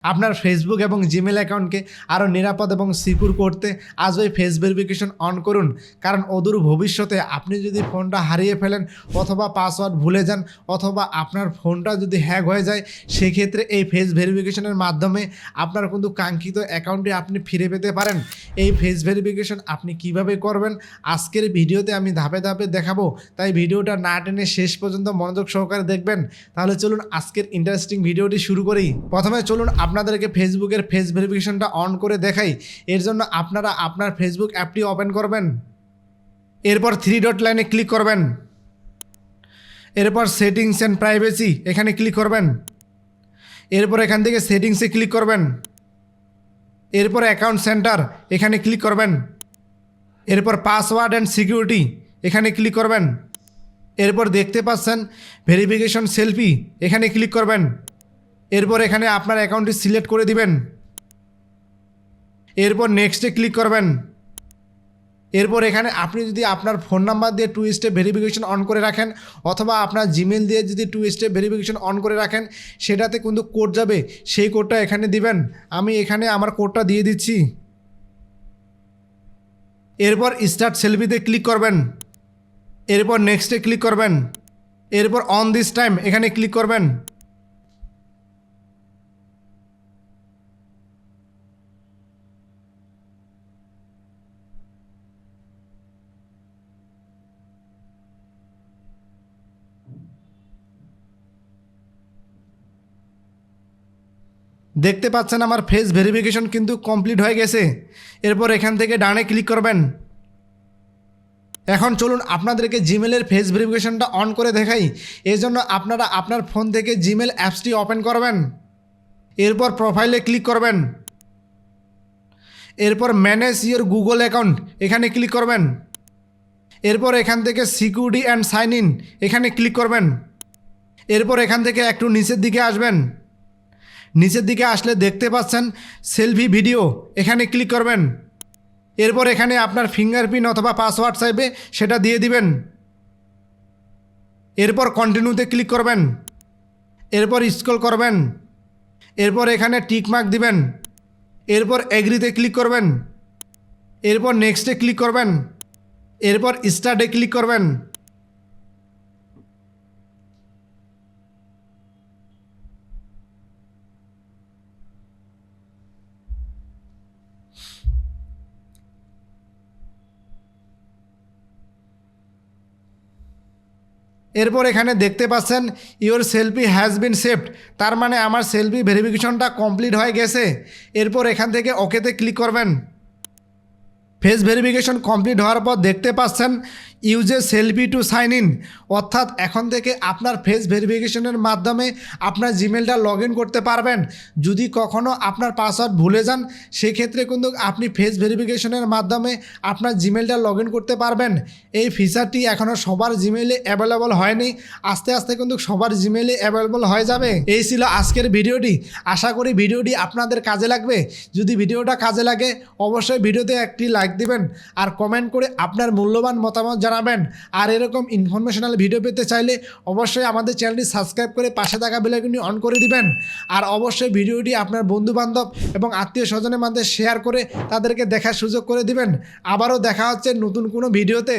আপনার ফেসবুক এবং জিমেল অ্যাকাউন্টকে আরও নিরাপদ এবং সিকিউর করতে আজই ফেস ভেরিফিকেশন অন করুন। কারণ অদূর ভবিষ্যতে আপনি যদি ফোনটা হারিয়ে ফেলেন অথবা পাসওয়ার্ড ভুলে যান অথবা আপনার ফোনটা যদি হ্যাক হয়ে যায়, সেক্ষেত্রে এই ফেস ভেরিফিকেশনের মাধ্যমে আপনার কিন্তু কাঙ্ক্ষিত অ্যাকাউন্টটি আপনি ফিরে পেতে পারেন। এই ফেস ভেরিফিকেশন আপনি কিভাবে করবেন আজকের ভিডিওতে আমি ধাপে ধাপে দেখাবো, তাই ভিডিওটা না টেনে শেষ পর্যন্ত মনোযোগ সহকারে দেখবেন। তাহলে চলুন আজকের ইন্টারেস্টিং ভিডিওটি শুরু করি। প্রথমে চলুন আপনাদেরকে ফেসবুকের ফেস ভেরিফিকেশনটা অন করে দেখাই। এর জন্য আপনারা আপনার ফেসবুক অ্যাপটি ওপেন করবেন, এরপর 3 ডট লাইনে ক্লিক করবেন, এরপর সেটিংস অ্যান্ড প্রাইভেসি এখানে ক্লিক করবেন, এরপর এখান থেকে সেটিংসে ক্লিক করবেন, এরপর অ্যাকাউন্ট সেন্টার এখানে ক্লিক করবেন, এরপর পাসওয়ার্ড অ্যান্ড সিকিউরিটি এখানে ক্লিক করবেন, এরপর দেখতে পাচ্ছেন ভেরিফিকেশন সেলফি এখানে ক্লিক করবেন, এরপর এখানে আপনার অ্যাকাউন্টটি সিলেক্ট করে দিবেন, এরপর নেক্সটে ক্লিক করবেন। এরপর এখানে আপনি যদি আপনার ফোন নাম্বার দিয়ে 2 স্টেপ ভেরিফিকেশন অন করে রাখেন অথবা আপনার জিমেল দিয়ে যদি 2 স্টেপ ভেরিফিকেশন অন করে রাখেন, সেটাতে কিন্তু কোড যাবে, সেই কোডটা এখানে দিবেন। আমি এখানে আমার কোডটা দিয়ে দিচ্ছি। এরপর স্টার্ট সেলফিতে ক্লিক করবেন, এরপর নেক্সটে ক্লিক করবেন, এরপর অন দিস টাইম এখানে ক্লিক করবেন। দেখতে পাচ্ছেন আমার ফেস ভেরিফিকেশন কিন্তু কমপ্লিট হয়ে গেছে। এরপর এখান থেকে ডানে ক্লিক করবেন। এখন চলুন আপনাদেরকে জিমেলের ফেস ভেরিফিকেশনটা অন করে দেখাই। এই জন্য আপনারা আপনার ফোন থেকে জিমেল অ্যাপসটি ওপেন করবেন, এরপর প্রোফাইলে ক্লিক করবেন, এরপর ম্যানেজ ইওর গুগল অ্যাকাউন্ট এখানে ক্লিক করবেন, এরপর এখান থেকে সিকিউরিটি অ্যান্ড সাইন ইন এখানে ক্লিক করবেন, এরপর এখান থেকে একটু নিচের দিকে আসবেন। নিচের দিকে আসলে দেখতে পাচ্ছেন সেলফি ভিডিও এখানে ক্লিক করবেন, এরপর এখানে আপনার ফিঙ্গারপ্রিন্ট অথবা পাসওয়ার্ড চাইবে, সেটা দিয়ে দিবেন, এরপর কন্টিনিউতে ক্লিক করবেন, এরপর স্ক্রল করবেন, এরপর এখানে টিক মার্ক দিবেন, এরপর এগ্রিতে ক্লিক করবেন, এরপর নেক্সটে ক্লিক করবেন, এরপর স্টার্টে ক্লিক করবেন। এরপর এখানে দেখতে পাচ্ছেন your selfie has been saved, তার মানে আমার সেলফি ভেরিফিকেশনটা কমপ্লিট হয়ে গেছে। এরপর এখান থেকে ওকেতে ক্লিক করবেন। ফেস ভেরিফিকেশন কমপ্লিট হওয়ার পর দেখতে পাচ্ছেন use a selfie to sign in, অর্থাৎ এখন থেকে আপনার ফেস ভেরিফিকেশনের মাধ্যমে আপনার জিমেলটা লগ ইন করতে পারবেন। যদি কখনও আপনার পাসওয়ার্ড ভুলে যান, সেক্ষেত্রে কিন্তু আপনি ফেস ভেরিফিকেশনের মাধ্যমে আপনার জিমেলটা লগ ইন করতে পারবেন। এই ফিচারটি এখনও সবার জিমেলে অ্যাভেলেবল হয়নি, আস্তে আস্তে কিন্তু সবার জিমেলে অ্যাভেলেবল হয়ে যাবে। এই ছিল আজকের ভিডিওটি। আশা করি ভিডিওটি আপনাদের কাজে লাগবে। যদি ভিডিওটা কাজে লাগে অবশ্যই ভিডিওতে একটি লাইক দিবেন আর কমেন্ট করে আপনার মূল্যবান মতামত জানাবেন। আর এরকম ইনফরমেশনাল ভিডিও পেতে চাইলে অবশ্যই আমাদের চ্যানেলটি সাবস্ক্রাইব করে পাশে থাকা বেল আইকনটি অন করে দিবেন। আর অবশ্যই ভিডিওটি আপনার বন্ধুবান্ধব এবং আত্মীয় স্বজনের মধ্যে শেয়ার করে তাদেরকে দেখার সুযোগ করে দিবেন। আবারও দেখা হচ্ছে নতুন কোনো ভিডিওতে।